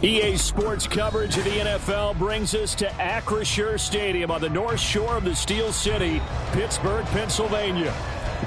EA Sports coverage of the NFL brings us to Acrisure Stadium on the north shore of the Steel City, Pittsburgh, Pennsylvania.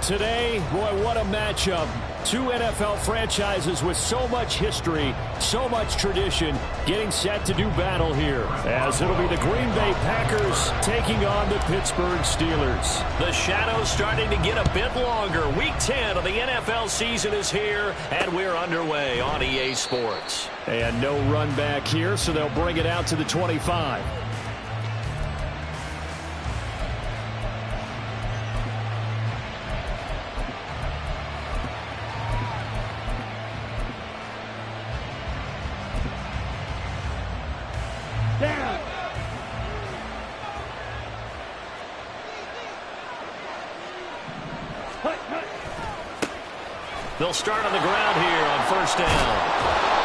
Today, boy, what a matchup. Two NFL franchises with so much history, so much tradition, getting set to do battle here, as it'll be the Green Bay Packers taking on the Pittsburgh Steelers. The shadow's starting to get a bit longer. Week 10 of the NFL season is here, and we're underway on EA Sports. And no run back here, so they'll bring it out to the 25. They'll start on the ground here on first down.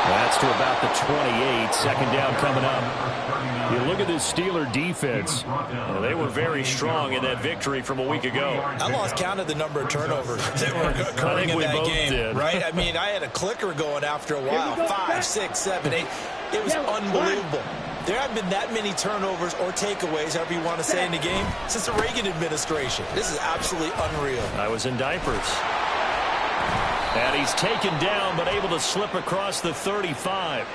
That's to about the 28. Second down coming up. You look at this Steeler defense. Well, they were very strong in that victory from a week ago. I lost count of the number of turnovers that were occurring in that game. Did. Right? I mean, I had a clicker going after a while. 5, 6, 7, 8. It was unbelievable. There haven't been that many turnovers or takeaways, however you want to say, in the game since the Reagan administration. This is absolutely unreal. I was in diapers. And he's taken down, but able to slip across the 35.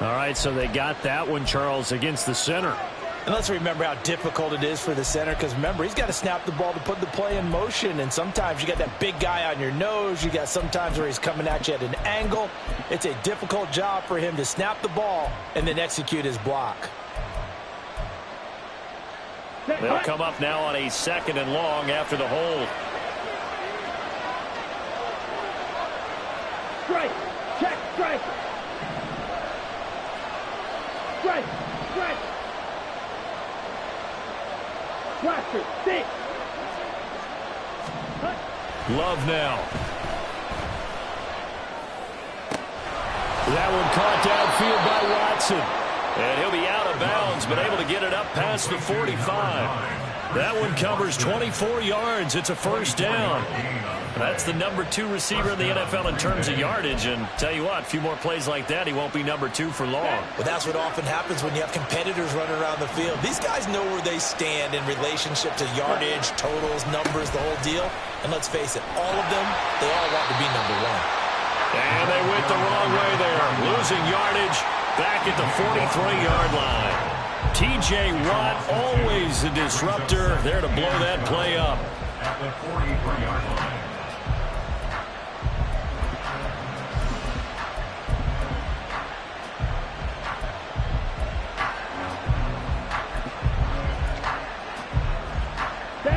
All right, so they got that one, Charles, against the center. And let's remember how difficult it is for the center, because remember, he's got to snap the ball to put the play in motion, and sometimes you got that big guy on your nose. You got sometimes where he's coming at you at an angle. It's a difficult job for him to snap the ball and then execute his block. They'll come up now on a 2nd and long after the hold. Strike! Check! Strike! Strike! Strike! Blaster! Stick! Love now. That one caught downfield by Watson. And he'll be out of bounds, but able to get it up past the 45. That one covers 24 yards. It's a first down. That's the number 2 receiver in the NFL in terms of yardage. And tell you what, a few more plays like that, he won't be number 2 for long. Well, that's what often happens when you have competitors running around the field. These guys know where they stand in relationship to yardage, totals, numbers, the whole deal. And let's face it, all of them, they all want to be number 1. And they went the wrong way there. Losing yardage back at the 43-yard line. T.J. Watt, always a disruptor, there to blow that play up. At the 43-yard line.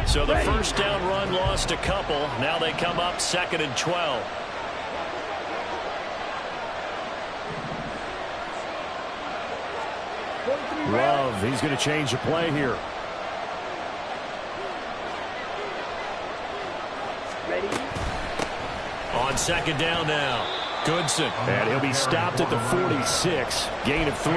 So the first down run lost a couple. Now they come up 2nd and 12. Love, he's going to change the play here. Ready? On 2nd down now. Goodson. And he'll be stopped at the 46. Gain of 3.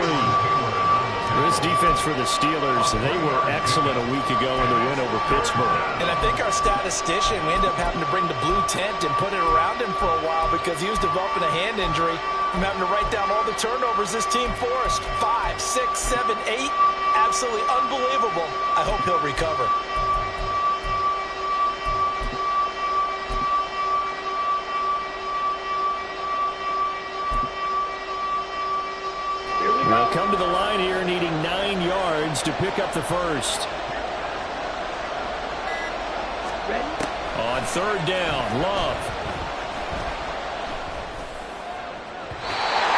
This defense for the Steelers, they were excellent a week ago in the win over Pittsburgh. And I think our statistician, we ended up having to bring the blue tent and put it around him for a while because he was developing a hand injury from having to write down all the turnovers this team forced. 5, 6, 7, 8. Absolutely unbelievable. I hope he'll recover. They'll come to the line here needing 9 yards to pick up the first. Ready? On 3rd down, Love.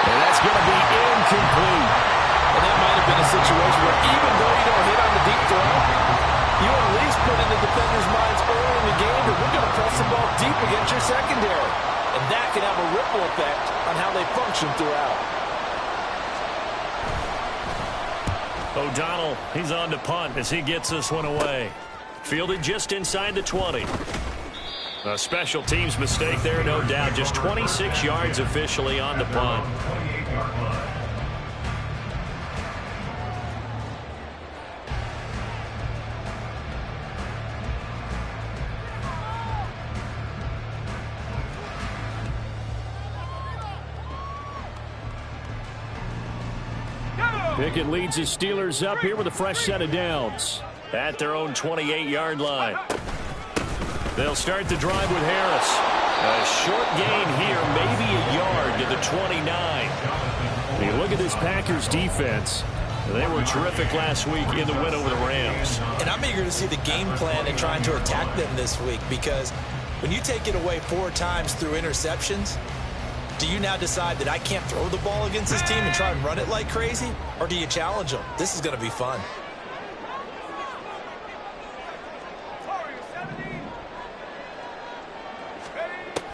And that's going to be incomplete. And that might have been a situation where even though you don't hit on the deep throw, you at least put in the defender's minds early in the game that we're going to press the ball deep against your secondary. And that can have a ripple effect on how they function throughout. O'Donnell, he's on to punt as he gets this one away. Fielded just inside the 20. A special teams mistake there, no doubt. Just 26 yards officially on the punt. Pickett leads his Steelers up here with a fresh set of downs. At their own 28-yard line. They'll start the drive with Harris. A short gain here, maybe a yard to the 29. You look at this Packers defense. They were terrific last week in the win over the Rams. And I'm eager to see the game plan and trying to attack them this week, because when you take it away 4 times through interceptions, do you now decide that I can't throw the ball against this team and try and run it like crazy? Or do you challenge them? This is going to be fun.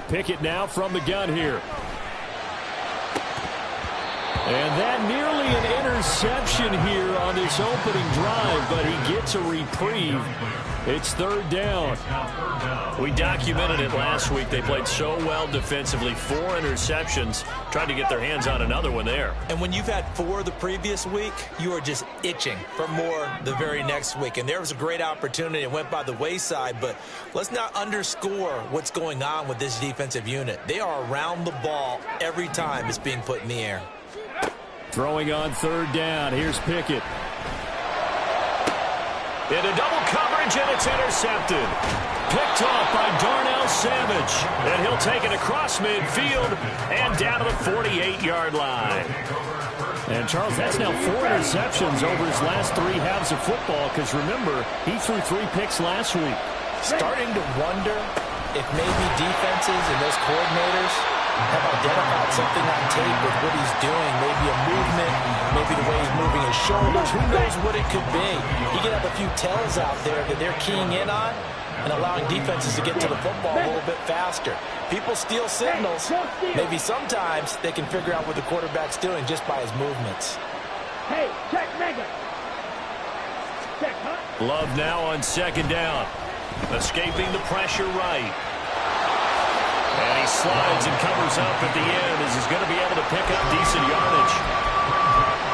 Pickett now from the gun here. And that nearly an interception here on this opening drive, but he gets a reprieve. It's third down. We documented it last week. They played so well defensively. 4 interceptions. Tried to get their hands on another one there. And when you've had 4 the previous week, you are just itching for more the very next week. And there was a great opportunity. It went by the wayside, but let's not underscore what's going on with this defensive unit. They are around the ball every time it's being put in the air. Throwing on third down. Here's Pickett. Into double coverage, and it's intercepted. Picked off by Darnell Savage. And he'll take it across midfield and down to the 48-yard line. And, Charles, that's now 4 interceptions over his last 3 halves of football, because, remember, he threw 3 picks last week. Starting to wonder if maybe defenses and those coordinators have identified something on tape with what he's doing. Maybe a movement, maybe the way he's moving his shoulders. Who knows what it could be? You can have a few tells out there that they're keying in on and allowing defenses to get to the football a little bit faster. People steal signals. Maybe sometimes they can figure out what the quarterback's doing just by his movements. Hey, check mega. Check, huh? Love now on second down. Escaping the pressure right. And he slides and covers up at the end as he's going to be able to pick up decent yardage.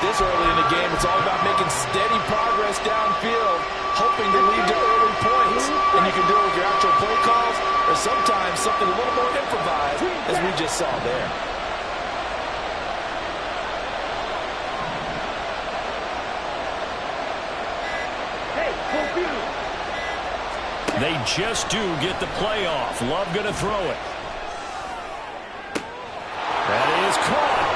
This early in the game, it's all about making steady progress downfield, hoping to lead to early points. And you can do it with your actual play calls, or sometimes something a little more improvised, as we just saw there. Hey, confused. They just do get the play off. Love going to throw it. That is caught.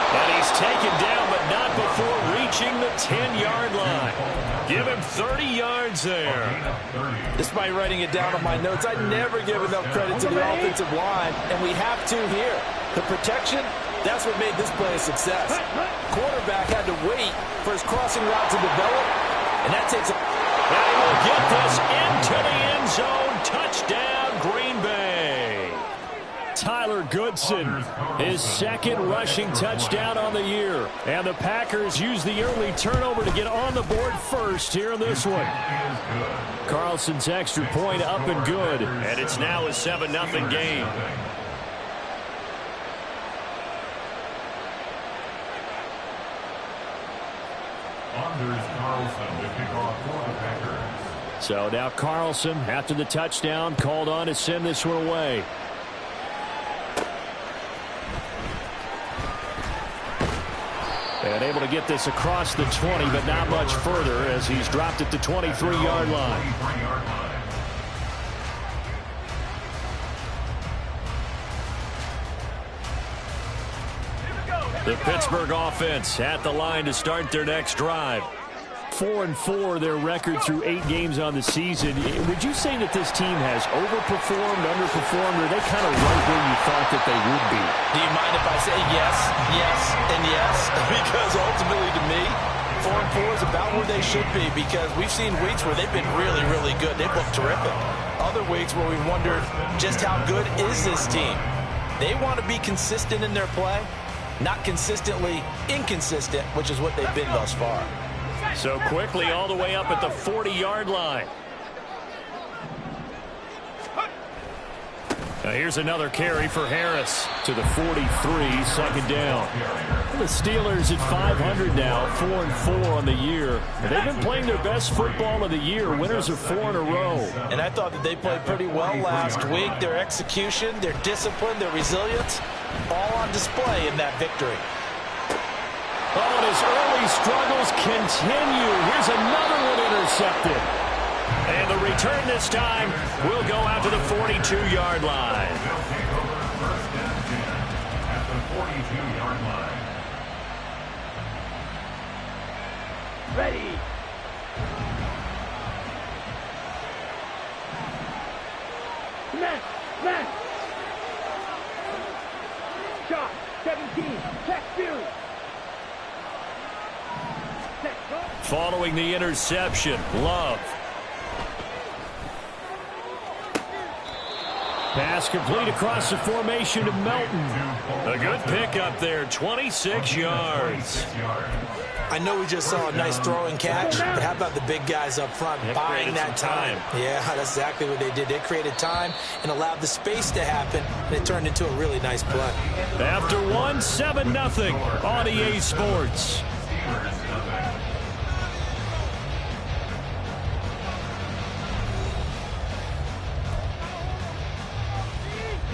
And he's taken down, but not before reaching the 10-yard line. Give him 30 yards there. Despite writing it down on my notes, I never give enough credit to the offensive line, and we have to here. The protection, that's what made this play a success. Quarterback had to wait for his crossing route to develop, and that takes a... And he will get this into the end zone. Touchdown, Green Bay. Tyler Goodson, his 2nd rushing touchdown on the year. And the Packers use the early turnover to get on the board first here in this one. Carlson's extra point up and good. And it's now a 7-0 game. Anders Carlson to kick off for the Packers. So now Carlson, after the touchdown, called on to send this one away. And able to get this across the 20, but not much further as he's dropped at the 23-yard line. The Pittsburgh offense at the line to start their next drive. 4-4 their record through 8 games on the season. Would you say that this team has overperformed, underperformed, or are they kind of right where you thought that they would be? Do you mind if I say yes, yes, and yes? Because ultimately to me, 4-4 is about where they should be, because we've seen weeks where they've been really, really good. They've looked terrific. Other weeks where we've wondered just how good is this team. They want to be consistent in their play, not consistently inconsistent, which is what they've been thus far. So quickly all the way up at the 40-yard line. Now here's another carry for Harris to the 43, 2nd down. The Steelers at 500 now, 4-4 on the year. They've been playing their best football of the year. Winners of 4 in a row. And I thought that they played pretty well last week. Their execution, their discipline, their resilience, all on display in that victory. Oh, and his early struggles continue. Here's another one intercepted. And the return this time will go out to the 42-yard line. They'll take over first and 10 at the 42-yard line. Ready. Smash. Smash. Shot. 17. Check field. Check. Go. Following the interception, Love. Pass complete across the formation to Melton. A good pickup there, 26 yards. I know we just saw a nice throw and catch, but how about the big guys up front buying that time? Yeah, that's exactly what they did. They created time and allowed the space to happen, and it turned into a really nice play. After 7-0 on EA Sports.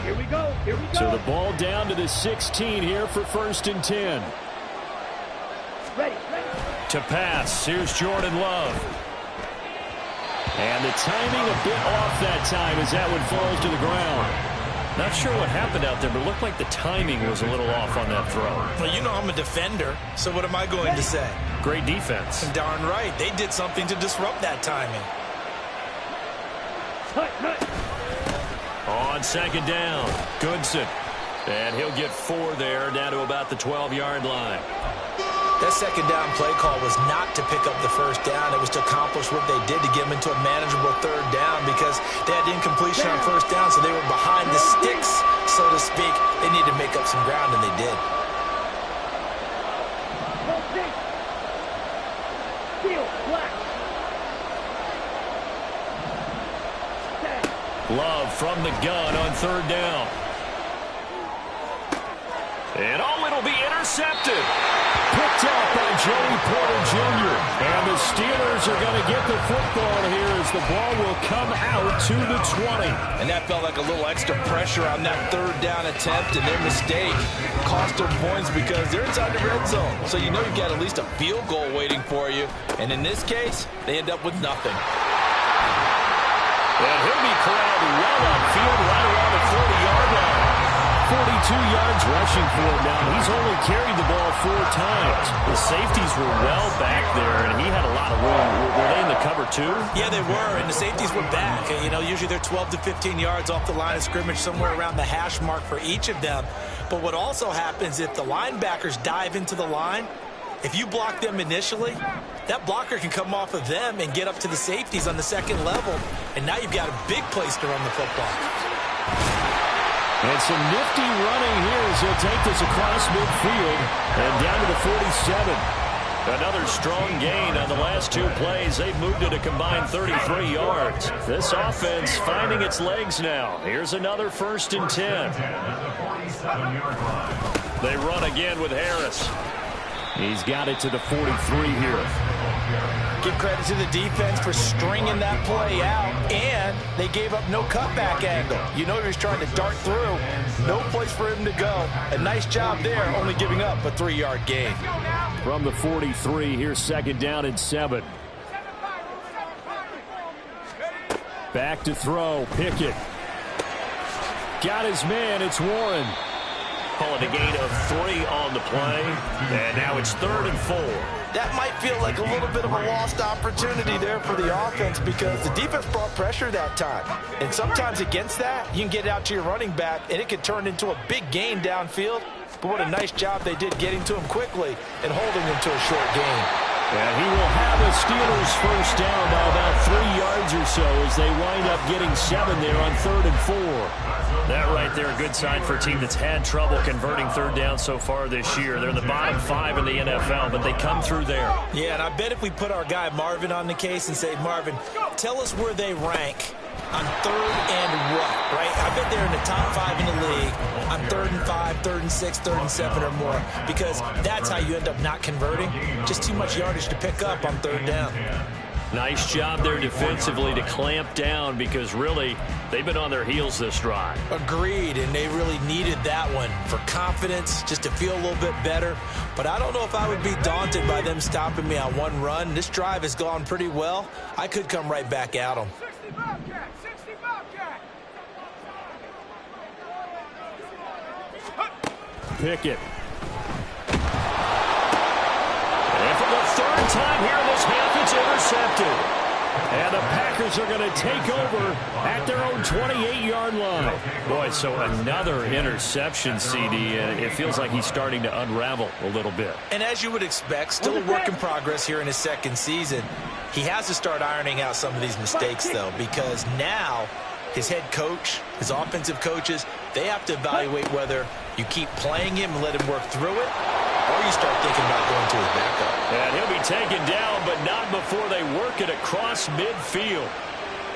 Here we go. Here we go. So the ball down to the 16 here for 1st and 10. Ready. Ready. To pass, here's Jordan Love. And the timing a bit off that time as that one falls to the ground. Not sure what happened out there, but it looked like the timing was a little off on that throw. Well, you know I'm a defender, so what am I going to say? Great defense. Darn right. They did something to disrupt that timing. Hut, hut. On 2nd down, Goodson. And he'll get 4 there, down to about the 12-yard line. That 2nd down play call was not to pick up the 1st down. It was to accomplish what they did to get them into a manageable 3rd down because they had incompletion on 1st down, so they were behind the sticks, so to speak. They needed to make up some ground, and they did. Hold six. Field. Black. Set. Love from the gun on 3rd down. And it'll be intercepted. Picked up by Joey Porter Jr. And the Steelers are going to get the football here as the ball will come out to the 20. And that felt like a little extra pressure on that 3rd down attempt, and their mistake cost them points because they're inside the red zone. So you know you've got at least a field goal waiting for you. And in this case, they end up with nothing. And he'll be corralled well upfield right around the 40-yard line. 42 yards rushing for him now. He's only carried the ball 4 times. The safeties were well back there, and he had a lot of room. Were they in the cover too? Yeah, they were, and the safeties were back. You know, usually they're 12 to 15 yards off the line of scrimmage, somewhere around the hash mark for each of them. But what also happens if the linebackers dive into the line, if you block them initially, that blocker can come off of them and get up to the safeties on the 2nd level, and now you've got a big place to run the football. And some nifty running here as he'll take this across midfield and down to the 47. Another strong gain on the last 2 plays. They've moved it a combined 33 yards. This offense finding its legs now. Here's another 1st and 10. They run again with Harris. He's got it to the 43 here. Give credit to the defense for stringing that play out, and they gave up no cutback angle. You know he was trying to dart through. No place for him to go. A nice job there, only giving up a 3-yard gain. From the 43, here's 2nd down and 7. Back to throw, Pickett. Got his man, it's Warren. Call it a gain of 3 on the play, and now it's 3rd and 4. That might feel like a little bit of a lost opportunity there for the offense because the defense brought pressure that time. And sometimes against that, you can get it out to your running back, and it could turn into a big gain downfield. But what a nice job they did getting to him quickly and holding him to a short gain. And he will have a Steelers 1st down by about 3 yards or so as they wind up getting 7 there on 3rd and 4. That right there, a good sign for a team that's had trouble converting 3rd down so far this year. They're in the bottom 5 in the NFL, but they come through there. Yeah, and I bet if we put our guy Marvin on the case and say, Marvin, tell us where they rank on 3rd and what, right? I bet they're in the top 5 in the league on 3rd and 5, 3rd and 6, 3rd and 7 or more, because that's how you end up not converting. Just too much yardage to pick up on 3rd down. Nice job there defensively to clamp down because really they've been on their heels this drive. Agreed, and they really needed that one for confidence, just to feel a little bit better. But I don't know if I would be daunted by them stopping me on one run. This drive has gone pretty well. I could come right back at them. 60 Bobcat! 60 Bobcat! Pickett. And for the third time here in this half, it's intercepted. And the Packers are going to take over at their own 28-yard line. Boy, so another interception, CD, and it feels like he's starting to unravel a little bit. And as you would expect, still a work in progress here in his second season. He has to start ironing out some of these mistakes, though, because now his head coach, his offensive coaches, they have to evaluate whether you keep playing him and let him work through it, or you start thinking about going to his backup. And he'll be taken down, but not before they work it across midfield.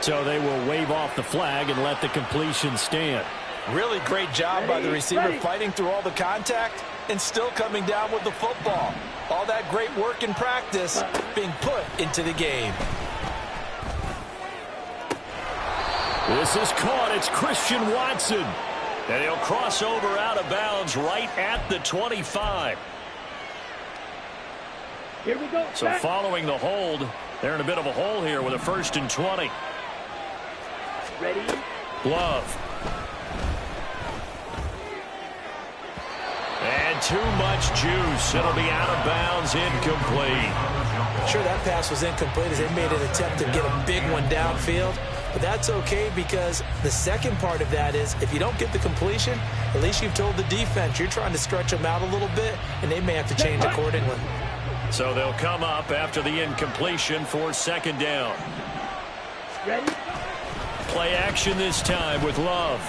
So they will wave off the flag and let the completion stand. Really great job by the receiver fighting through all the contact and still coming down with the football. All that great work in practice being put into the game. This is caught. It's Christian Watson. And he'll cross over out of bounds right at the 25. Here we go. So following the hold, they're in a bit of a hole here with a 1st and 20. Ready? Love. And too much juice. It'll be out of bounds, incomplete. Sure, that pass was incomplete as they made an attempt to get a big one downfield. But that's okay because the second part of that is if you don't get the completion, at least you've told the defense you're trying to stretch them out a little bit, and they may have to change accordingly. So they'll come up after the incompletion for 2nd down. Ready? Play action this time with Love.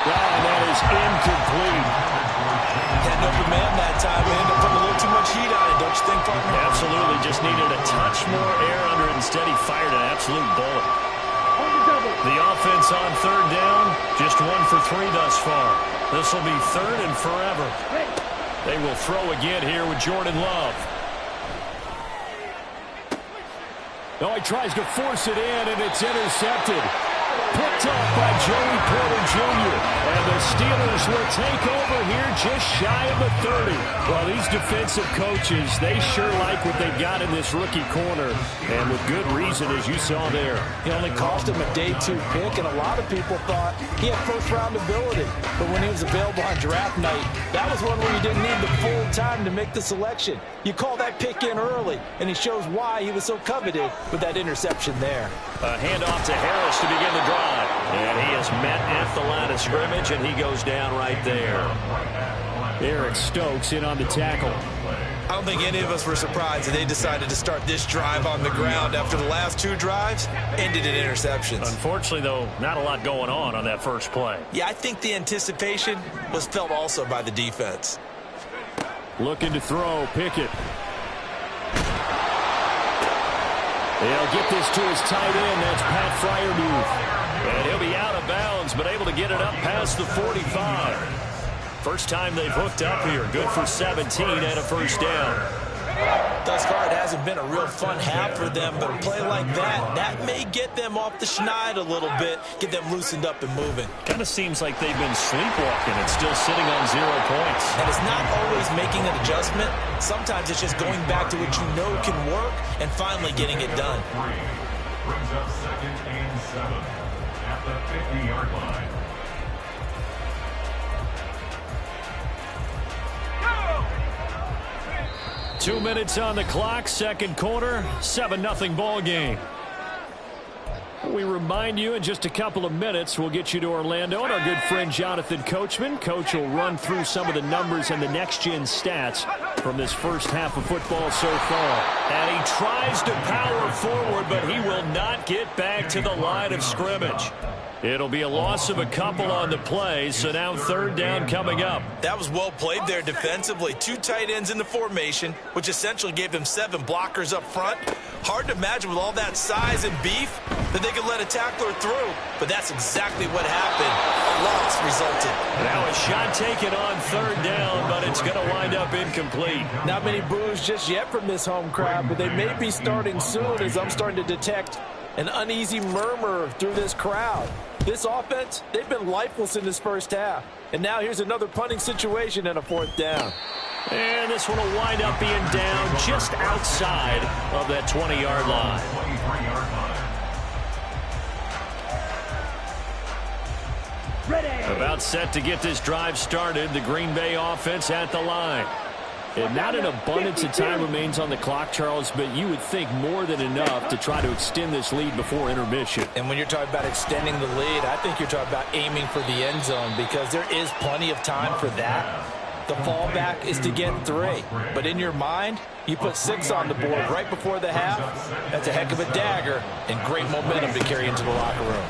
And that is incomplete. Had an open man that time. We ended up putting a little too much heat on it, don't you think, partner? Absolutely. Just needed a touch more air under it. Instead, he fired an absolute bullet. On the double. The offense on 3rd down, just 1 for 3 thus far. This will be 3rd and forever. Ready? They will throw again here with Jordan Love. No, he tries to force it in, and it's intercepted. Picked up by Joey Porter Jr. And the Steelers will take over here just shy of the 30. Well, these defensive coaches, they sure like what they've got in this rookie corner. And with good reason, as you saw there. He only cost him a day 2 pick, and a lot of people thought he had first-round ability. But when he was available on draft night, that was one where you didn't need the full time to make the selection. You call that pick in early, and he shows why he was so coveted with that interception there. A handoff to Harris to begin the drive. And he is met at the line of scrimmage, and he goes down right there. Eric Stokes in on the tackle. I don't think any of us were surprised that they decided to start this drive on the ground after the last 2 drives ended in interceptions. Unfortunately, though, not a lot going on that first play. Yeah, I think the anticipation was felt also by the defense. Looking to throw, Pickett. They'll get this to his tight end. That's Pat Freiermuth. And he'll be out of bounds, but able to get it up past the 45. First time they've hooked up here. Good for 17 and a 1st down. Thus far, it hasn't been a real fun half for them, but a play like that may get them off the schneid a little bit, get them loosened up and moving. Kind of seems like they've been sleepwalking and still sitting on 0 points. And it's not always making an adjustment. Sometimes it's just going back to what you know can work and finally getting it done. Brings up 2nd and 7 at the 50-yard line. Go! 2 minutes on the clock, 2nd quarter, 7-0 ball game. We remind you in just a couple of minutes, we'll get you to Orlando and our good friend Jonathan Coachman. Coach will run through some of the numbers and the next-gen stats from this first half of football so far. And he tries to power forward, but he will not get back to the line of scrimmage. It'll be a loss of a couple on the play, so now 3rd down coming up. That was well played there defensively. 2 tight ends in the formation, which essentially gave them 7 blockers up front. Hard to imagine with all that size and beef, that they could let a tackler through, but that's exactly what happened. A loss resulted. Now a shot taken on third down, but it's going to wind up incomplete. Not many boos just yet from this home crowd, but they may be starting soon as I'm starting to detect an uneasy murmur through this crowd. This offense, they've been lifeless in this first half. And now here's another punting situation and a fourth down. And this one will wind up being down just outside of that 20-yard line. 23-yard line. Ready. About set to get this drive started. The Green Bay offense at the line. And not an abundance of time remains on the clock, Charles, but you would think more than enough to try to extend this lead before intermission. And when you're talking about extending the lead, I think you're talking about aiming for the end zone because there is plenty of time for that. The fallback is to get 3. But in your mind, you put 6 on the board right before the half. That's a heck of a dagger and great momentum to carry into the locker room.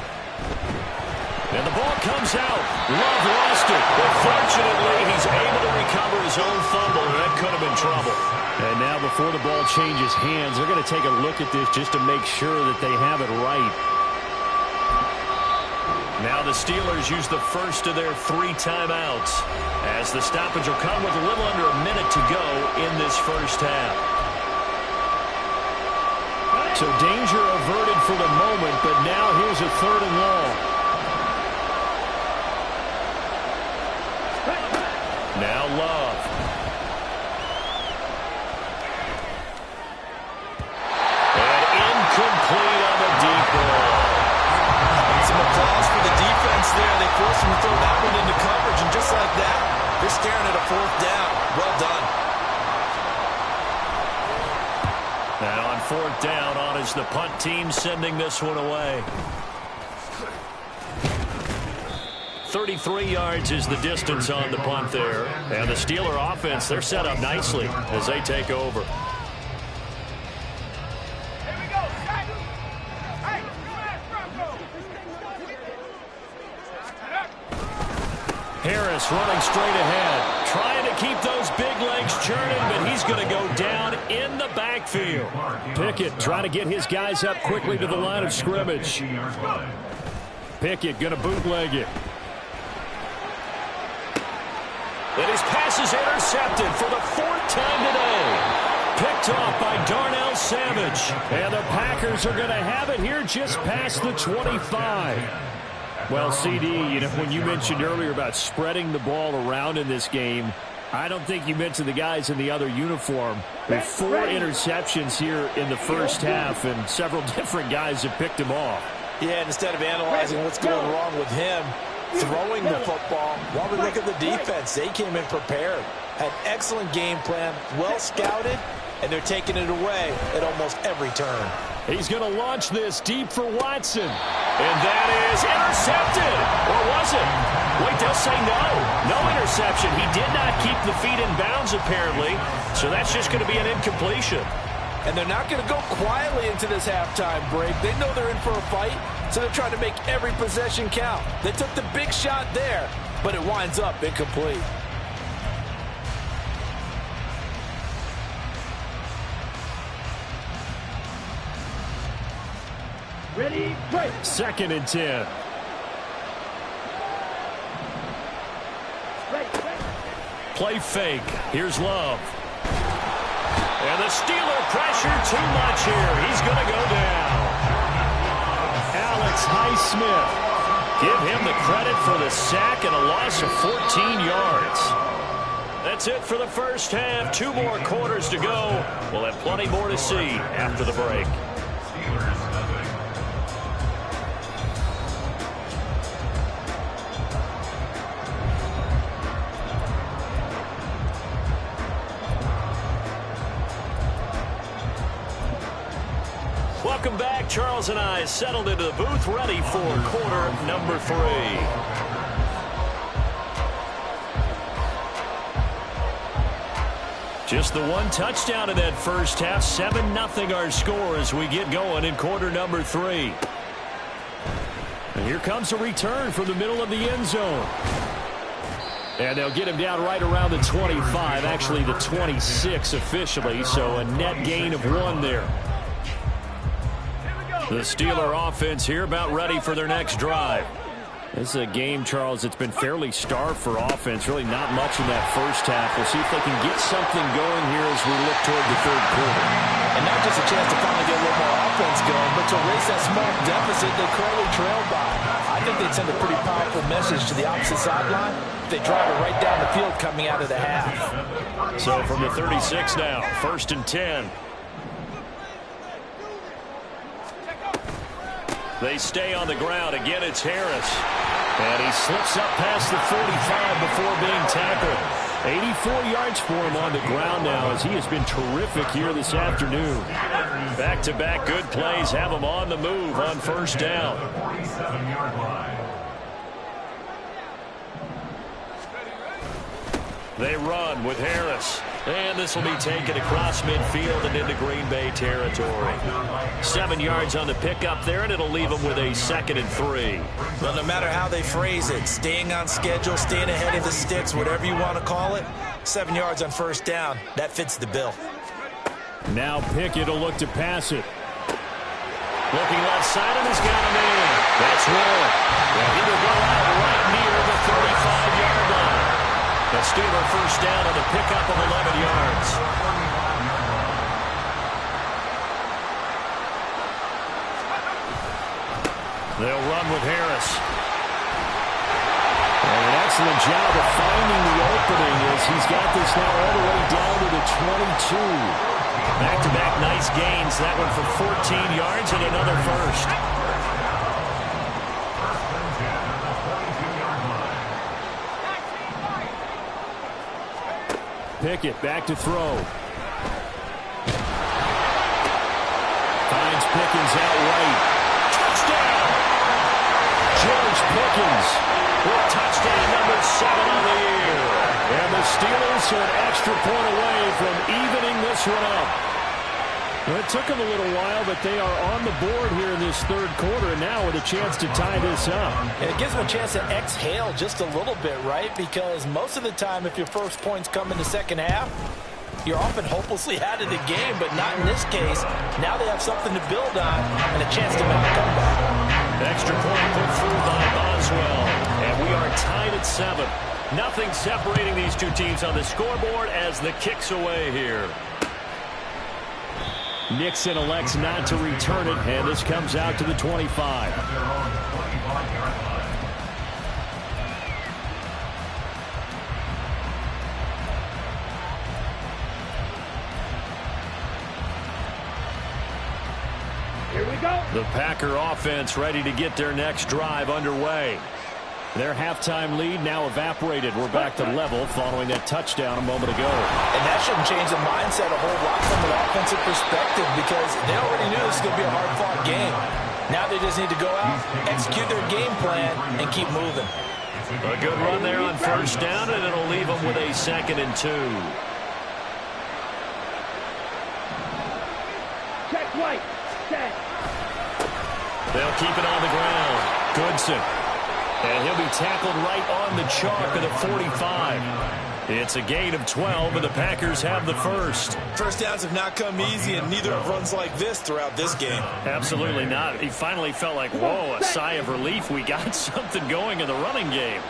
And the ball comes out. Love lost it. But fortunately, he's able to recover his own fumble. That could have been trouble. And now before the ball changes hands, they're going to take a look at this just to make sure that they have it right. Now the Steelers use the first of their 3 timeouts as the stoppage will come with a little under a minute to go in this first half. So danger averted for the moment, but now here's a 3rd and long. Now Love. And incomplete on the deep ball. Some applause for the defense there. They forced him to throw that one into coverage, and just like that, they're staring at a 4th down. Well done. And on 4th down, on is the punt team sending this one away. 33 yards is the distance on the punt there. And the Steeler offense, they're set up nicely as they take over. Harris running straight ahead, trying to keep those big legs churning, but he's going to go down in the backfield. Pickett trying to get his guys up quickly to the line of scrimmage. Pickett going to bootleg it. And his pass is intercepted for the 4th time today. Picked off by Darnell Savage. And the Packers are going to have it here just past the 25. Well, CD, you know, when you mentioned earlier about spreading the ball around in this game, I don't think you mentioned the guys in the other uniform. With 4 interceptions here in the first half, and several different guys have picked him off. Yeah, and instead of analyzing what's going wrong with him, throwing the football, while we look at the defense, they came in prepared. Had excellent game plan, well scouted, and they're taking it away at almost every turn. He's going to launch this deep for Watson. And that is intercepted. Or was it? Wait, they'll say no. No interception. He did not keep the feet in bounds, apparently. So that's just going to be an incompletion. And they're not going to go quietly into this halftime break. They know they're in for a fight, so they're trying to make every possession count. They took the big shot there, but it winds up incomplete. Ready, play. 2nd and 10. Play fake. Here's Love. And the Steeler pressure too much here. He's going to go down. Alex Highsmith. Give him the credit for the sack and a loss of 14 yards. That's it for the first half. 2 more quarters to go. We'll have plenty more to see after the break. Steelers, nothing. Welcome back. Charles and I settled into the booth, ready for quarter number 3. Just the 1 touchdown in that first half. 7-0 our score as we get going in quarter number 3. And here comes a return from the middle of the end zone. And they'll get him down right around the 25, actually the 26 officially, so a net gain of 1 there. The Steeler offense here about ready for their next drive. This is a game, Charles, that's been fairly starved for offense. Really not much in that first half. We'll see if they can get something going here as we look toward the third quarter. And not just a chance to finally get a little more offense going, but to erase that small deficit they currently trailed by. I think they'd send a pretty powerful message to the opposite sideline if they drive it right down the field coming out of the half. So from the 36 now, 1st and 10. They stay on the ground. Again, it's Harris. And he slips up past the 45 before being tackled. 84 yards for him on the ground now as he has been terrific here this afternoon. Back-to-back good plays have him on the move on 1st down. They run with Harris. And this will be taken across midfield and into Green Bay territory. 7 yards on the pickup there, and it'll leave them with a 2nd and 3. Well, no matter how they phrase it, staying on schedule, staying ahead of the sticks, whatever you want to call it, 7 yards on 1st down, that fits the bill. Now Pickett will look to pass it. Looking left side, and he's got him in. That's Warren. Well, he will go out right near the 35-yard line. The Steeler 1st down on the pickup of 11 yards. They'll run with Harris. And an excellent job of finding the opening as he's got this now all the way down to the 22. Back-to-back nice gains. That one for 14 yards and another 1st. Pickett back to throw. Finds Pickens out right. Touchdown! George Pickens with touchdown number 7 on the year. And the Steelers are an extra point away from evening this one up. Well, it took them a little while, but they are on the board here in this third quarter, and now with a chance to tie this up. And it gives them a chance to exhale just a little bit, right? Because most of the time, if your first points come in the second half, you're often hopelessly out of the game, but not in this case. Now they have something to build on and a chance to make a comeback. Extra point put through by Boswell, and we are tied at 7. Nothing separating these two teams on the scoreboard as the kick's away here. Nixon elects not to return it, and this comes out to the 25. Here we go. The Packer offense ready to get their next drive underway. Their halftime lead now evaporated. We're back to level following that touchdown a moment ago. And that shouldn't change the mindset a whole lot from an offensive perspective because they already knew this was going to be a hard-fought game. Now they just need to go out, execute their game plan, and keep moving. A good run there on 1st down, and it'll leave them with a 2nd and 2. Check right. Set. They'll keep it on the ground. Goodson. And he'll be tackled right on the chalk at the 45. It's a gain of 12, and the Packers have the 1st. First downs have not come easy, and neither have runs like this throughout this game. Absolutely not. He finally felt like, whoa, a sigh of relief. We got something going in the running game.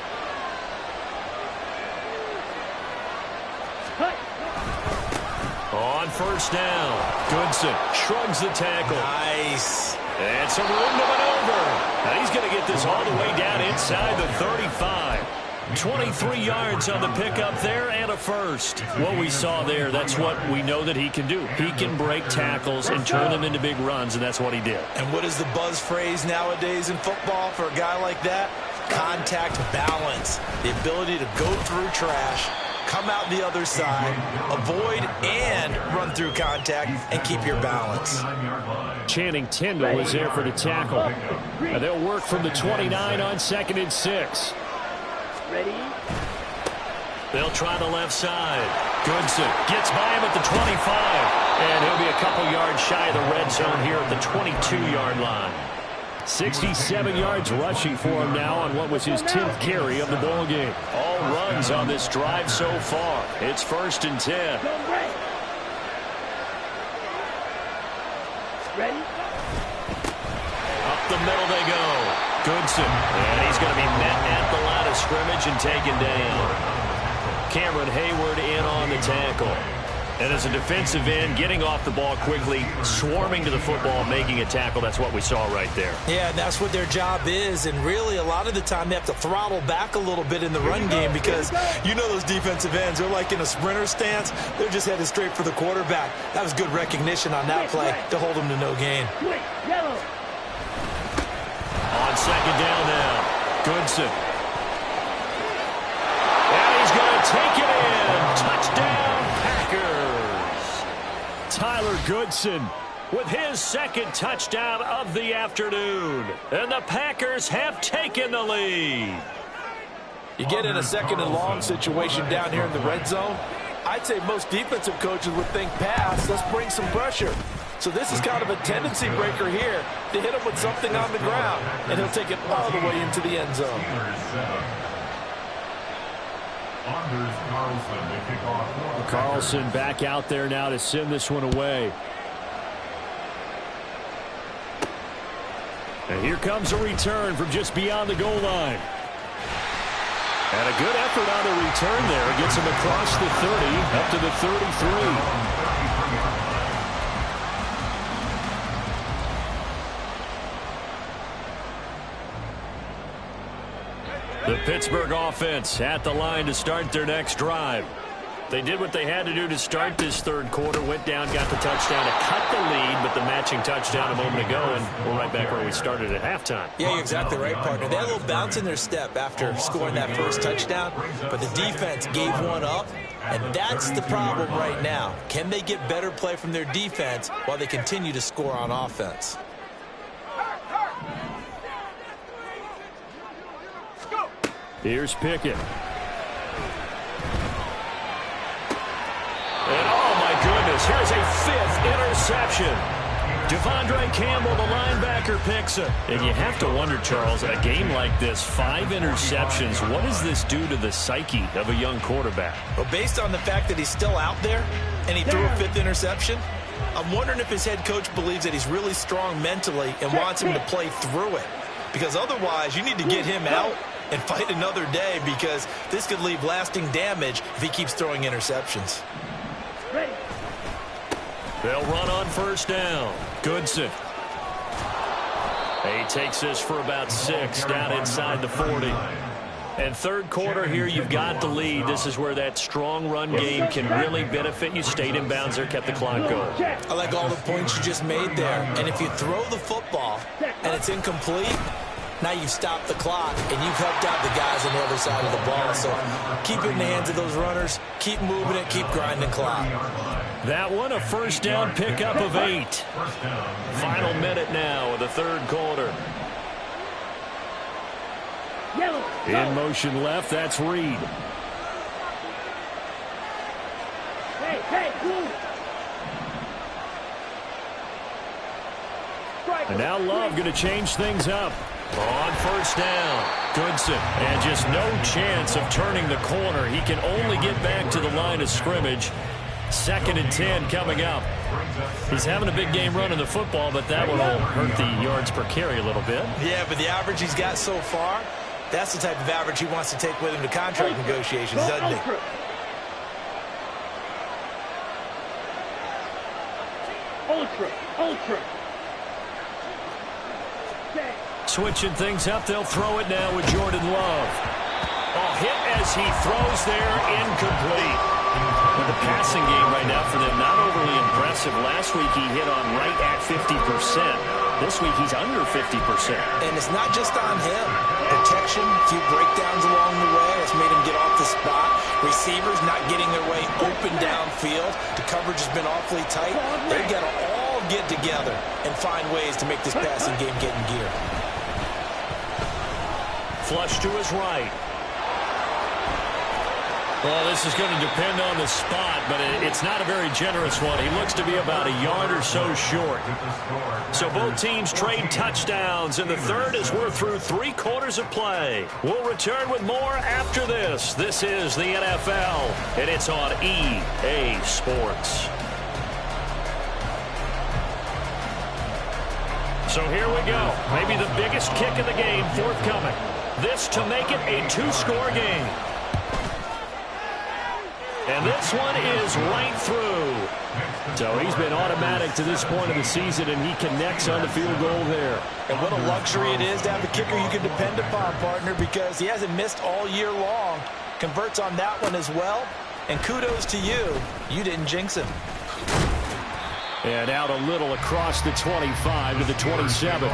On 1st down, Goodson shrugs the tackle. Nice. And some room to maneuver. Now he's going to get this all the way down inside the 35. 23 yards on the pickup there and a 1st. What we saw there, that's what we know that he can do. He can break tackles and turn them into big runs, and that's what he did. And what is the buzz phrase nowadays in football for a guy like that? Contact balance. The ability to go through trash, come out the other side, avoid and run through contact, and keep your balance. Channing Tindall is there for the tackle. And they'll work from the 29 on 2nd and 6. Ready? They'll try the left side. Goodson gets by him at the 25. And he'll be a couple yards shy of the red zone here at the 22-yard line. 67 yards rushing for him now on what was his 10th carry of the ball game. All runs on this drive so far. It's 1st and 10. Go right. Ready? the middle they go. Goodson. And he's going to be met at the line of scrimmage and taken down. Cameron Hayward in on the tackle. And as a defensive end, getting off the ball quickly, swarming to the football, making a tackle, that's what we saw right there. Yeah, and that's what their job is. And really, a lot of the time, they have to throttle back a little bit in the run game because you know those defensive ends, they're like in a sprinter stance. They're just headed straight for the quarterback. That was good recognition on that play to hold them to no gain. Yellow. On second down now, Goodson. And he's going to take it in. Touchdown, Packers. Tyler Goodson With his second touchdown of the afternoon. And the Packers have taken the lead. You get in a second and long situation down here in the red zone. I'd say most defensive coaches would think pass. Let's bring some pressure. So this is kind of a tendency breaker here to hit him with something on the ground. And he'll take it all the way into the end zone. Carlson back out there now to send this one away. And here comes a return from just beyond the goal line. And a good effort on the return there. Gets him across the 30, up to the 33. The Pittsburgh offense at the line to start their next drive. They did what they had to do to start this third quarter. Went down, got the touchdown to cut the lead, but the matching touchdown a moment ago, and we're right back where we started at halftime. Yeah, you're exactly right, partner. They had a little bounce in their step after scoring that first touchdown, but the defense gave one up, and that's the problem right now. Can they get better play from their defense while they continue to score on offense? Here's Pickett. And oh my goodness, here's a fifth interception. Devondre Campbell, the linebacker, picks it. And you have to wonder, Charles, in a game like this, 5 interceptions, what does this do to the psyche of a young quarterback? Well, based on the fact that he's still out there and he threw a 5th interception, I'm wondering if his head coach believes that he's really strong mentally and wants him to play through it. Because otherwise, you need to get him out and fight another day, because this could leave lasting damage if he keeps throwing interceptions. Ready. They'll run on first down. Goodson. He takes this for about 6 down inside the 40. And third quarter here, you've got the lead. This is where that strong run game can really benefit you. Stayed in bounds there, kept the clock going. I like all the points you just made there. And if you throw the football and it's incomplete, now you've stopped the clock and you've helped out the guys on the other side of the ball. So keep it in the hands of those runners. Keep moving it. Keep grinding clock. That one, a first down pickup of 8. Final minute now of the third quarter. Yellow. In motion left, that's Reed. Hey, blue. And now Love going to change things up. On first down, Goodson. And just no chance of turning the corner. He can only get back to the line of scrimmage. 2nd and 10 coming up. He's having a big game running the football, but that one will hurt the yards per carry a little bit. Yeah, but the average he's got so far, that's the type of average he wants to take with him to contract negotiations, doesn't he? Ultra. Switching things up, they'll throw it now with Jordan Love. Hit as he throws there, incomplete. But the passing game right now for them, not overly impressive. Last week he hit on right at 50%. This week he's under 50%. And it's not just on him. Protection, a few breakdowns along the way. It's made him get off the spot. Receivers not getting their way open downfield. The coverage has been awfully tight. They've got to all get together and find ways to make this passing game get in gear. Flush to his right. Well, this is going to depend on the spot, but it's not a very generous one. He looks to be about a yard or so short. So both teams trade touchdowns in the third as we're through 3 quarters of play. We'll return with more after this. This is the NFL, and it's on EA Sports. So here we go. Maybe the biggest kick of the game forthcoming. This to make it a two-score game. And this one is right through. So he's been automatic to this point of the season, and he connects on the field goal there. And what a luxury it is to have a kicker you can depend upon, partner, because he hasn't missed all year long. Converts on that one as well. And kudos to you. You didn't jinx him. And out a little across the 25 to the 27.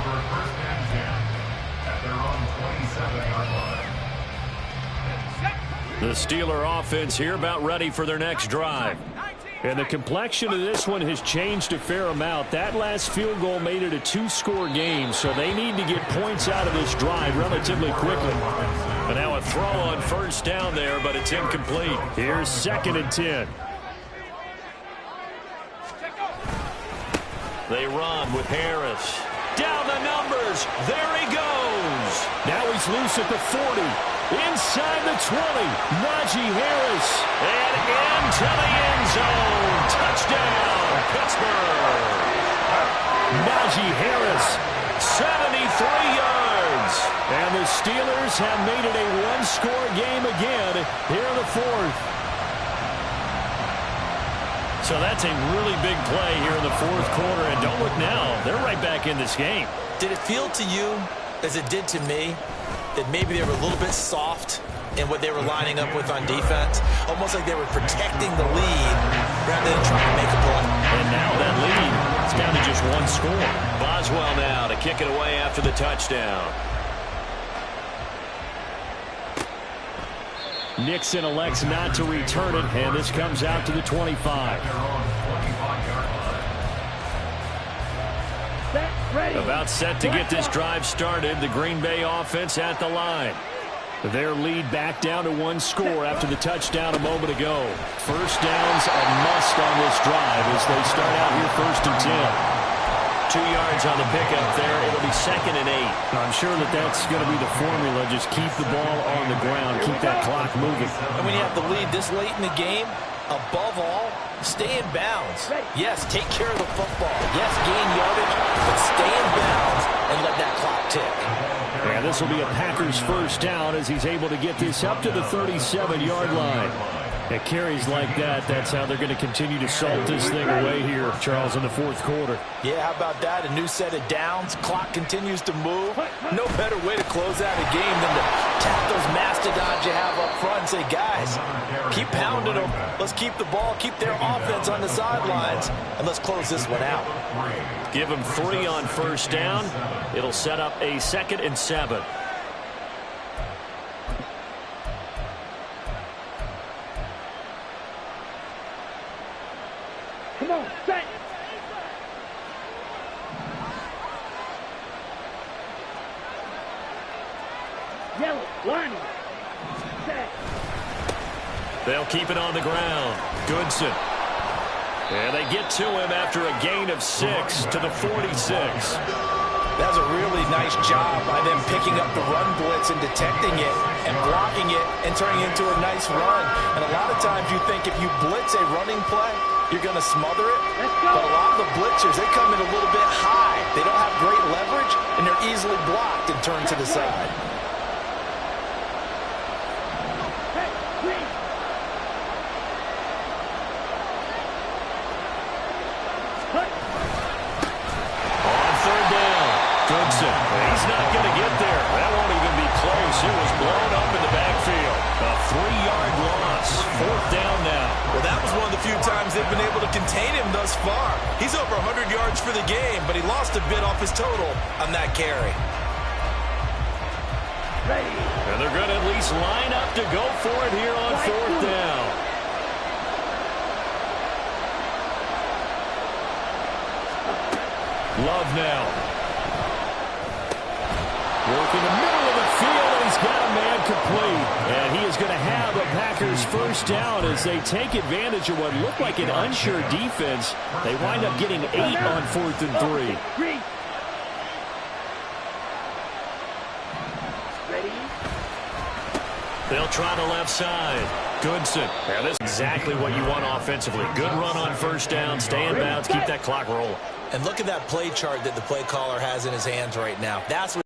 The Steeler offense here about ready for their next drive. And the complexion of this one has changed a fair amount. That last field goal made it a two-score game, so they need to get points out of this drive relatively quickly. And now a throw on first down there, but it's incomplete. Here's 2nd and 10. They run with Harris. Down the numbers. There he goes. Now he's loose at the 40. Inside the 20. Najee Harris. And into the end zone. Touchdown, Pittsburgh. Najee Harris. 73 yards. And the Steelers have made it a one-score game again here in the 4th. So that's a really big play here in the 4th quarter. And don't look now. They're right back in this game. Did it feel to you, as it did to me, that maybe they were a little bit soft in what they were lining up with on defense? Almost like they were protecting the lead rather than trying to make a play. And now that lead is down to just one score. Boswell now to kick it away after the touchdown. Nixon elects not to return it, and this comes out to the 25. About set to get this drive started. The Green Bay offense at the line. Their lead back down to one score after the touchdown a moment ago. First down's a must on this drive as they start out here 1st and 10. 2 yards on the pickup there. It'll be 2nd and 8. I'm sure that that's going to be the formula. Just keep the ball on the ground. Keep that clock moving. And when you have the lead this late in the game, above all, stay in bounds. Yes, take care of the football. Yes, gain yardage, but stay in bounds and let that clock tick. And this will be a Packers first down as he's able to get this up to the 37-yard line. At carries like that, that's how they're going to continue to salt this thing away here, Charles, in the 4th quarter. Yeah, how about that? A new set of downs. Clock continues to move. No better way to close out a game than to tap those mastodons you have up front and say, guys, keep pounding them. Let's keep the ball, keep their offense on the sidelines, and let's close this one out. Give them 3 on first down. It'll set up a 2nd and 7. Come on, set. Yellow, line. Set. They'll keep it on the ground. Goodson. And they get to him after a gain of 6 to the 46. That's a really nice job by them picking up the run blitz and detecting it and blocking it and turning it into a nice run. And a lot of times you think if you blitz a running play, you're going to smother it. But a lot of the blitzers, they come in a little bit high. They don't have great leverage, and they're easily blocked and turned to the side. He's not going to get there. That won't even be close. It was blown up in the backfield. A 3-yard loss. 4th down now. Well, that was one of the few times they've been able to contain him thus far. He's over 100 yards for the game, but he lost a bit off his total on that carry. And they're going to at least line up to go for it here on 4th down. Love now. Work in the middle of the field, and he's got a man complete. And he is going to have a Packers first down as they take advantage of what looked like an unsure defense. They wind up getting 8 on 4th and 3. They'll try the left side. Goodson. Yeah, this is exactly what you want offensively. Good run on first down. Stay in bounds. Keep that clock rolling. And look at that play chart that the play caller has in his hands right now. That's what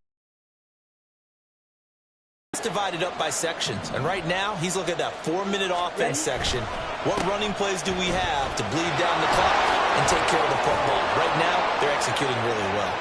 it's divided up by sections. And right now, he's looking at that 4-minute offense section. What running plays do we have to bleed down the clock and take care of the football? Right now, they're executing really well.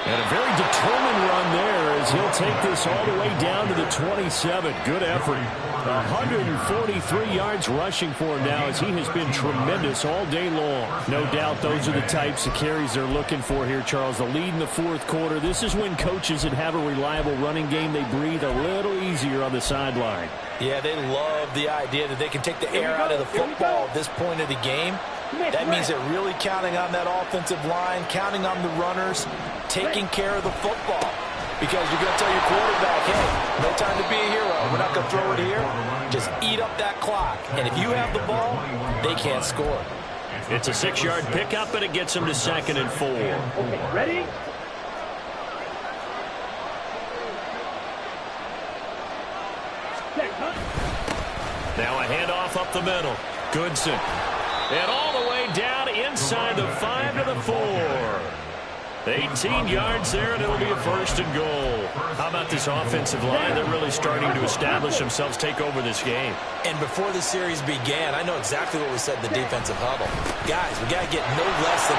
And a very determined run there as he'll take this all the way down to the 27. Good effort. 143 yards rushing for him now as he has been tremendous all day long. No doubt those are the types of carries they're looking for here, Charles. The lead in the fourth quarter. This is when coaches that have a reliable running game, they breathe a little easier on the sideline. Yeah, they love the idea that they can take the air out of the football at this point of the game. That means they're really counting on that offensive line, counting on the runners, taking care of the football. Because you're going to tell your quarterback, hey, no time to be a hero. We're not going to throw it here. Just eat up that clock. And if you have the ball, they can't score. It's a 6-yard pickup, and it gets them to 2nd and 4. Okay, ready? Now a handoff up the middle. Goodson. And all the way down inside the 5 to the 4. 18 yards there, and it'll be a 1st and goal. How about this offensive line? They're really starting to establish themselves, take over this game. And before the series began, I know exactly what we said in the defensive huddle. Guys, we got to get no less than...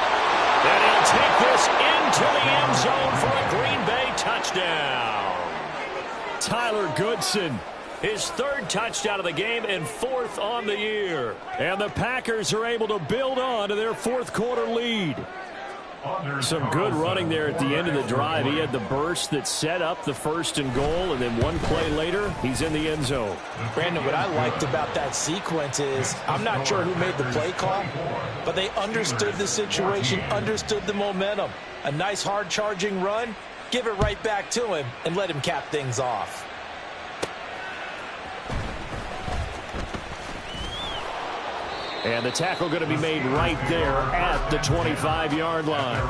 And he'll take this into the end zone for a Green Bay touchdown. Tyler Goodson. His 3rd touchdown of the game and 4th on the year. And the Packers are able to build on to their fourth quarter lead. Some good running there at the end of the drive. He had the burst that set up the 1st and goal, and then one play later, he's in the end zone. Brandon, what I liked about that sequence is I'm not sure who made the play call, but they understood the situation, understood the momentum. A nice hard-charging run, give it right back to him, and let him cap things off. And the tackle going to be made right there at the 25-yard line.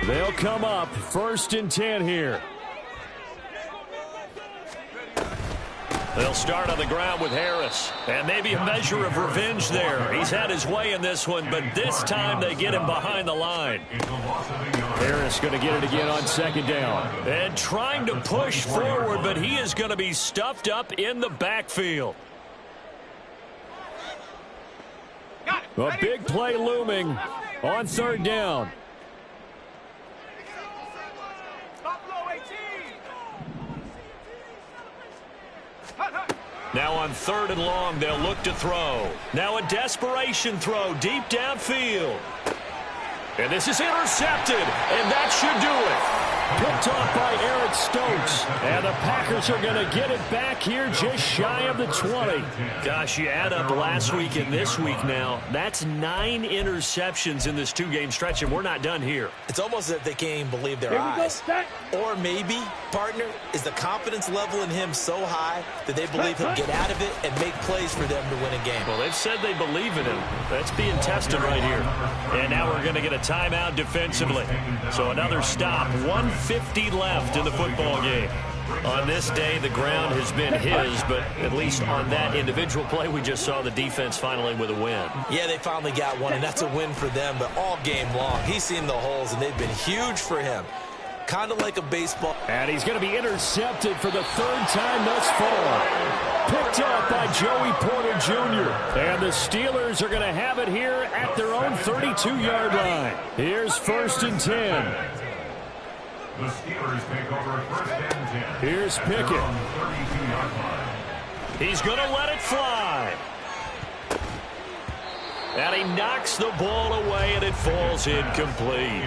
They'll come up 1st and 10 here. They'll start on the ground with Harris. And maybe a measure of revenge there. He's had his way in this one, but this time they get him behind the line. Harris going to get it again on 2nd down. And trying to push forward, but he is going to be stuffed up in the backfield. A big play looming on 3rd down. Now on 3rd and long, they'll look to throw. Now a desperation throw deep downfield. And this is intercepted, and that should do it. Picked off by Eric Stokes. And the Packers are going to get it back here just shy of the 20. Gosh, you add up last week and this week now. That's 9 interceptions in this 2-game stretch, and we're not done here. It's almost as if they can't even believe their eyes. Or maybe, partner, is the confidence level in him so high that they believe he'll get out of it and make plays for them to win a game. Well, they've said they believe in him. That's being tested right here. And now we're going to get a timeout defensively. So another stop. 1:50 left in the football game. On this day, the ground has been his, but at least on that individual play, we just saw the defense finally with a win. Yeah, they finally got one, and that's a win for them, but all game long, he's seen the holes, and they've been huge for him. Kind of like a baseball. And he's going to be intercepted for the 3rd time thus far. Picked up by Joey Porter Jr. And the Steelers are going to have it here at their own 32-yard line. Here's 1st and 10. The Steelers take over 1st and 10. Here's Pickett. 32-yard line. He's going to let it fly. And he knocks the ball away, and it falls incomplete.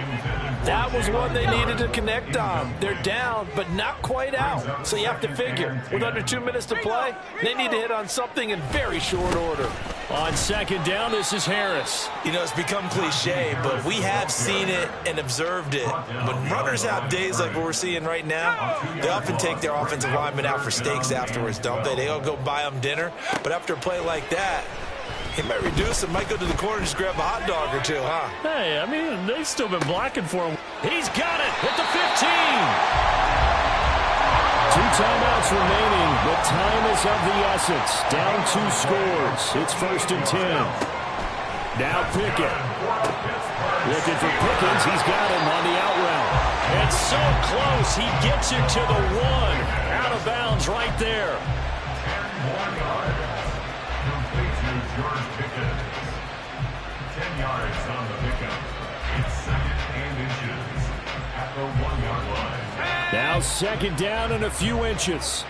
That was one they needed to connect on. They're down, but not quite out. So you have to figure, with under 2 minutes to play, they need to hit on something in very short order. On second down, this is Harris. You know, it's become cliche, but we have seen it and observed it. When runners have days like what we're seeing right now, they often take their offensive linemen out for steaks afterwards, don't they? They all go buy them dinner. But after a play like that, he might reduce it, might go to the corner and just grab a hot dog or two, huh? Hey, I mean, they've still been blocking for him. He's got it at the 15. 2 timeouts remaining, but time is of the essence. Down 2 scores. It's 1st and 10. Now Pickett. Looking for Pickens. He's got him on the out route. It's so close. He gets it to the 1. Out of bounds right there. George Pickens. 10 yards on the pickup. It's 2nd and inches at the 1-yard line. Now 2nd down and a few inches.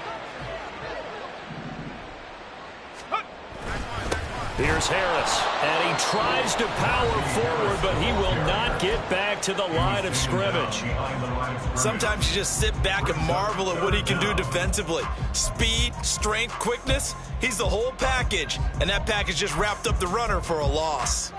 Here's Harris, and he tries to power forward, but he will not get back to the line of scrimmage. Sometimes you just sit back and marvel at what he can do defensively. Speed, strength, quickness, he's the whole package. And that package just wrapped up the runner for a loss.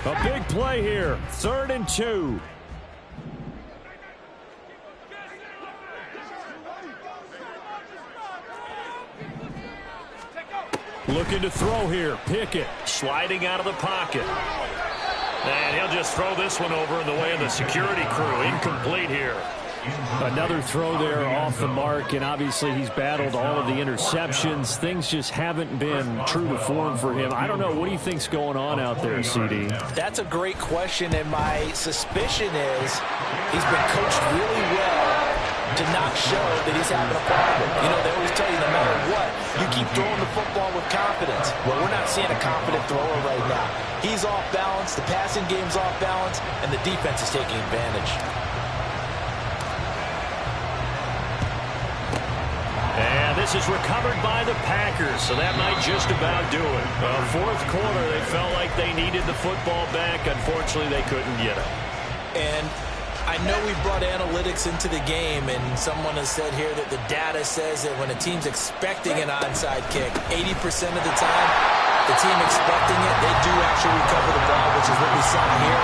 A big play here. 3rd and 2. Looking to throw here. Pickett. Sliding out of the pocket. And he'll just throw this one over in the way of the security crew. Incomplete here. Another throw there off the mark, and obviously he's battled all of the interceptions. Things just haven't been true to form for him. I don't know. What do you think's going on out there, CD? That's a great question, and my suspicion is he's been coached really well to not show that he's having a problem. You know, they always tell you no matter what, you keep throwing the football with confidence. Well, we're not seeing a confident thrower right now. He's off balance, the passing game's off balance, and the defense is taking advantage. And this is recovered by the Packers, so that might just about do it. Well, 4th quarter, they felt like they needed the football back. Unfortunately, they couldn't get it. And I know we brought analytics into the game, and someone has said here that the data says that when a team's expecting an onside kick, 80% of the time, the team expecting it, they do actually recover the ball, which is what we saw here.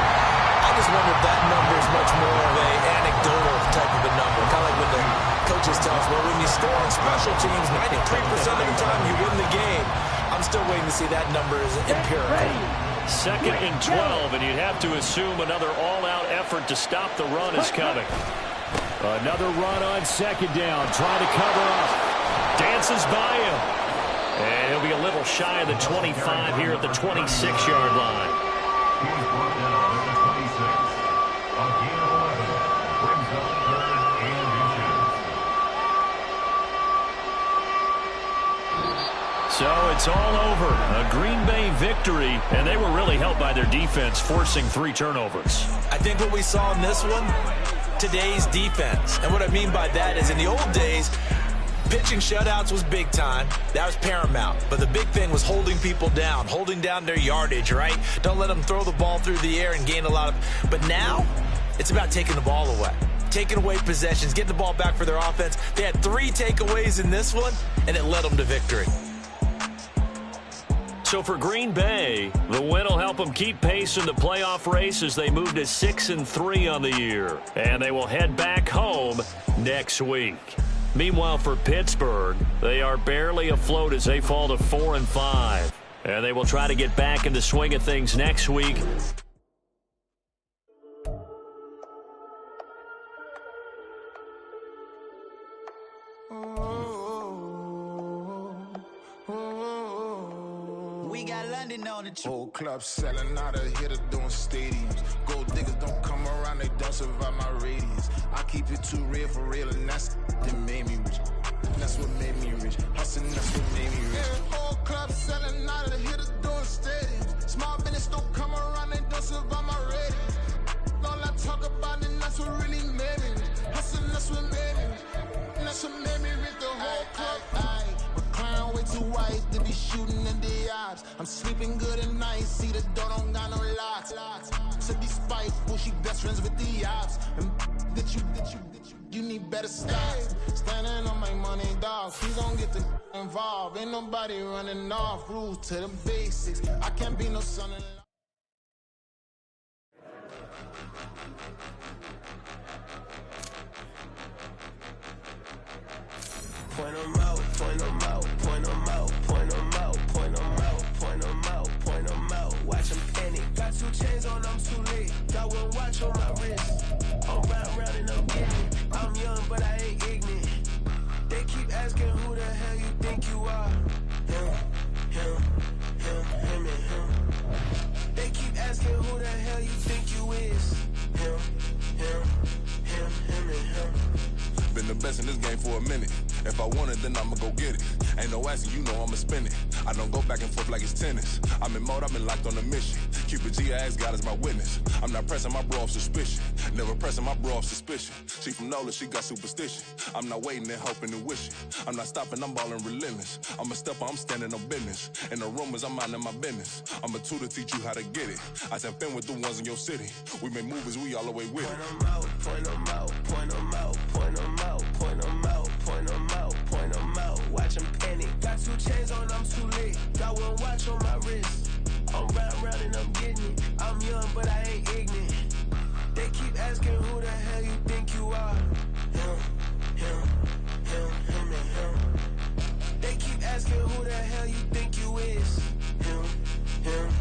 I just wonder if that number is much more of an anecdotal type of a number, kind of like when the coaches tell us, well, when you score on special teams, 93% of the time you win the game. I'm still waiting to see that number is empirical. 2nd and 12, and you'd have to assume another all-out effort to stop the run is coming. Another run on 2nd down, trying to cover up. Dances by him. And he'll be a little shy of the 25 here at the 26-yard line. He's brought down at the 26. A gain of 11 brings up 3rd and inches. So it's all over. A Green Bay victory, and they were really helped by their defense, forcing 3 turnovers. I think what we saw in this one, today's defense. And what I mean by that is in the old days, pitching shutouts was big time. That was paramount. But the big thing was holding people down, holding down their yardage, right? Don't let them throw the ball through the air and gain a lot of... But now, it's about taking the ball away. Taking away possessions, getting the ball back for their offense. They had 3 takeaways in this one, and it led them to victory. So for Green Bay, the win will help them keep pace in the playoff race as they move to 6-3 on the year. And they will head back home next week. Meanwhile, for Pittsburgh, they are barely afloat as they fall to 4-5. And they will try to get back in the swing of things next week. Whole club selling out of hitter doing stadiums. Gold diggers don't come around, they don't survive my radius. I keep it too real for real, and that's that made me rich. That's what made me rich. Hustling, that's what made me rich. Whole club selling out of hitters doing stadiums. Small business don't come around, they don't survive. I'm sleeping good at night, see the door don't got no locks. So despite who she best friends with the ops. And that you need better stocks. Standing on my money, dog. She gon' get the involved. Ain't nobody running off. Rules to the basics. I can't be no son-in-law. Point 'em out, point 'em out, point 'em out, point 'em out, point 'em out, point 'em out, point 'em out. Watch 'em panic. Got 2 chains on, I'm too late. Got 1 watch on my wrist. I'm round and I'm getting it. I'm young, but I ain't ignorant. They keep asking who the hell you think you are. Him, and him. They keep asking who the hell you think you is. Him, and him. Been the best in this game for a minute. If I want it, then I'ma go get it. Ain't no asking, you know I'ma spend it. I don't go back and forth like it's tennis. I'm in mode, I've been locked on a mission. Cupid G, I ask God as my witness. I'm not pressing my bro off suspicion. Never pressing my bro off suspicion. She from NOLA, she got superstition. I'm not waiting and hoping and wishing. I'm not stopping, I'm balling relentless. I'm a stepper, I'm standing on business. In the rumors, I'm minding my business. I'm a tutor, teach you how to get it. I said, fin with the ones in your city. We make movies, we all the way with it. Point 'em out, point 'em out, point 'em out, point 'em out, point 'em out, point 'em out, point 'em out. Watch 'em panic. Got 2 chains on, I'm too late. Got 1 watch on my wrist. I'm round and I'm getting it. I'm young, but I ain't ignorant. They keep asking who the hell you think you are. Him, and him. They keep asking who the hell you think you is. Him, and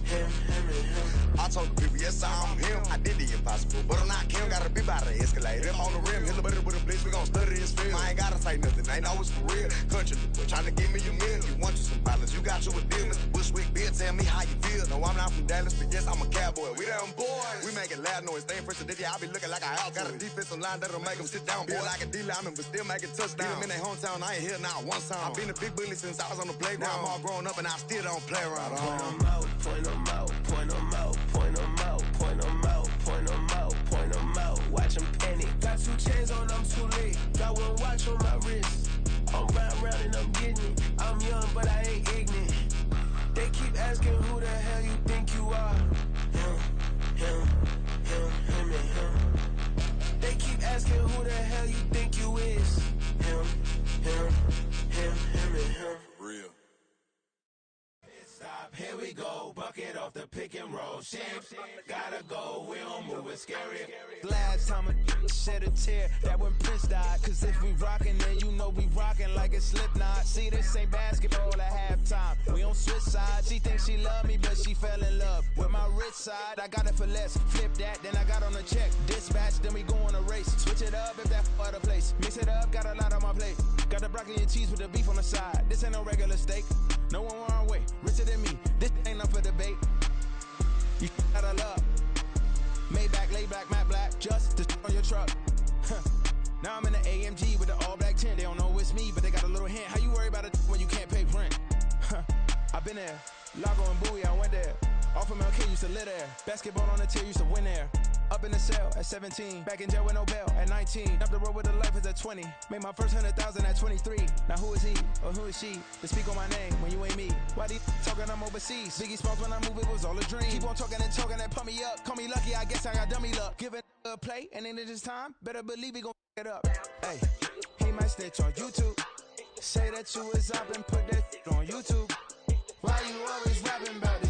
him. I told the people, yes, I'm him. I did the impossible, but I'm not Kim. Gotta be by the escalator. Him on the rim, hit a better with a blitz. We gon' study this film. I ain't gotta say nothing, ain't know it's for real. Country, trying to give me a meal. You want you some violence, you got you a deal. Mr. Bushwick, Bill, tell me how you feel. No, I'm not from Dallas, but yes, I'm a cowboy. We them boys. We making loud noise, staying fresh to this. I be looking like a house. Got a defensive line that'll make them sit down. Feel like a D-lineman, but still making touchdowns. Beat them in their hometown, I ain't here now one time. I've been a big bully since I was on the playground. Now I'm all grown up and I still don't play around. Point 'em out, point 'em out, point 'em out, point 'em out, point 'em out, point 'em out, point 'em out. Watch 'em panic. Got 2 chains on, I'm too late. Got 1 watch on my wrist. I'm round and I'm getting it. I'm young, but I ain't ignorant. They keep asking who the hell you think you are. Him, and him. They keep asking who the hell you think you is. Him, and him. Real. Stop, here we go, bucket off the pick and roll. Shame, gotta go, we don't move it scary. Last time a shed a tear, that when Prince died. Cause if we rockin', then you know we rockin' like a Slipknot. See, this ain't basketball at halftime. We on switch sides. She thinks she love me, but she fell in love with my rich side. I got it for less. Flip that, then I got on a check. Dispatch, then we go on a race. Switch it up if that other place. Mix it up, got a lot on my plate. Got the broccoli and cheese with the beef on the side. This ain't no regular steak. No one wrong way, richer than me. This ain't up for debate. You gotta love. Maybach, lay back, matte black, just to on your truck. Now I'm in the AMG with the all black tint. They don't know it's me, but they got a little hint. How you worry about it when you can't pay rent? I've been there. Lago and Bowie, I went there. Off of MLK, used to live there. Basketball on the tier, used to win there. Up in the cell at 17. Back in jail with no bail at 19. Up the road with the life is at 20. Made my first 100,000 at 23. Now who is he or who is she to speak on my name when you ain't me? Why they talking I'm overseas? Biggie Smalls when I move, it was all a dream. Keep on talking and talking and pump me up. Call me lucky, I guess I got dummy luck. Give it a play and then it's time. Better believe he gon' it up. Hey, he might snitch on YouTube. Say that you was up and put that on YouTube. Why you always rapping about